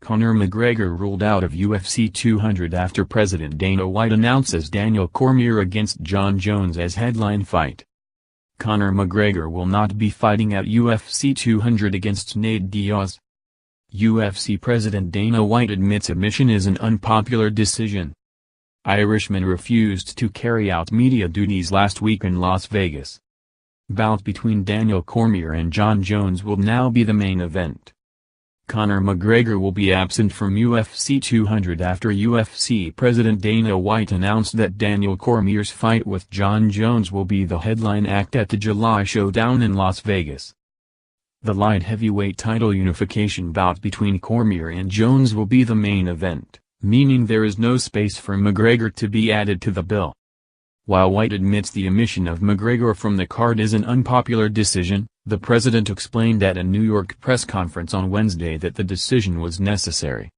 Conor McGregor ruled out of UFC 200 after President Dana White announces Daniel Cormier against Jon Jones as headline fight. Conor McGregor will not be fighting at UFC 200 against Nate Diaz. UFC President Dana White admits omission is an unpopular decision. Irishman refused to carry out media duties last week in Las Vegas. Bout between Daniel Cormier and Jon Jones will now be the main event. Conor McGregor will be absent from UFC 200 after UFC President Dana White announced that Daniel Cormier's fight with Jon Jones will be the headline act at the July showdown in Las Vegas. The light heavyweight title unification bout between Cormier and Jones will be the main event, meaning there is no space for McGregor to be added to the bill. While White admits the omission of McGregor from the card is an unpopular decision, the president explained at a New York press conference on Wednesday that the decision was necessary.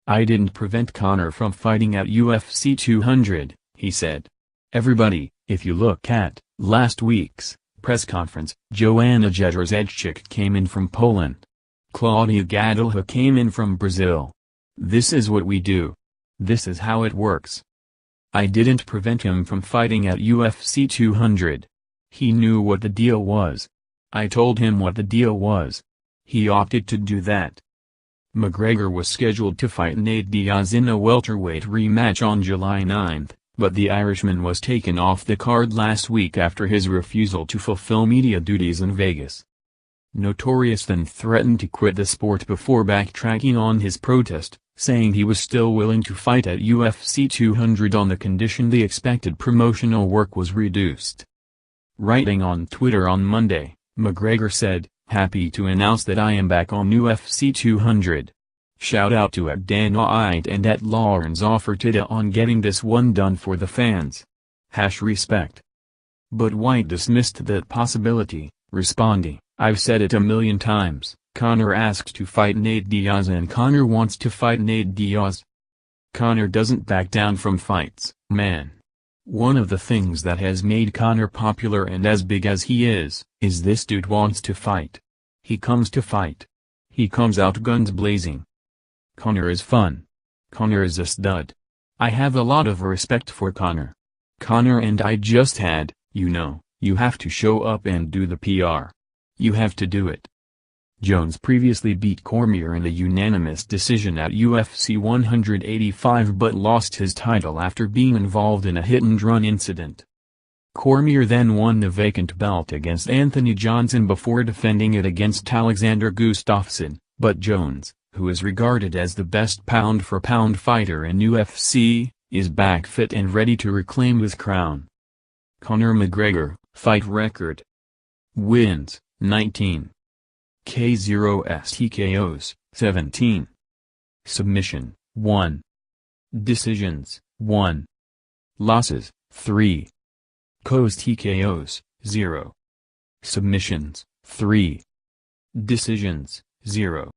"I didn't prevent Conor from fighting at UFC 200, he said. Everybody, if you look at last week's press conference, Joanna Jędrzejczyk came in from Poland. Claudia Gadelha came in from Brazil. This is what we do. This is how it works. I didn't prevent him from fighting at UFC 200. He knew what the deal was. I told him what the deal was. He opted to do that." McGregor was scheduled to fight Nate Diaz in a welterweight rematch on July 9, but the Irishman was taken off the card last week after his refusal to fulfill media duties in Vegas. Notorious then threatened to quit the sport before backtracking on his protest, saying he was still willing to fight at UFC 200 on the condition the expected promotional work was reduced. Writing on Twitter on Monday, McGregor said, "Happy to announce that I am back on UFC 200. Shout out to @Dana White and @Lawrence Offertida on getting this one done for the fans. #respect. But White dismissed that possibility, responding, "I've said it a million times. Conor asked to fight Nate Diaz and Conor wants to fight Nate Diaz. Conor doesn't back down from fights, man. One of the things that has made Conor popular and as big as he is this dude wants to fight. He comes to fight. He comes out guns blazing. Conor is fun. Conor is a stud. I have a lot of respect for Conor. Conor and I just had, you have to show up and do the PR. You have to do it." Jones previously beat Cormier in a unanimous decision at UFC 185 but lost his title after being involved in a hit-and-run incident. Cormier then won the vacant belt against Anthony Johnson before defending it against Alexander Gustafsson, but Jones, who is regarded as the best pound-for-pound fighter in UFC, is back fit and ready to reclaim his crown. Conor McGregor, fight record. Wins, 19. K0s TKOs, 17. Submission, 1. Decisions, 1. Losses, 3. KOs TKOs, 0. Submissions, 3. Decisions, 0.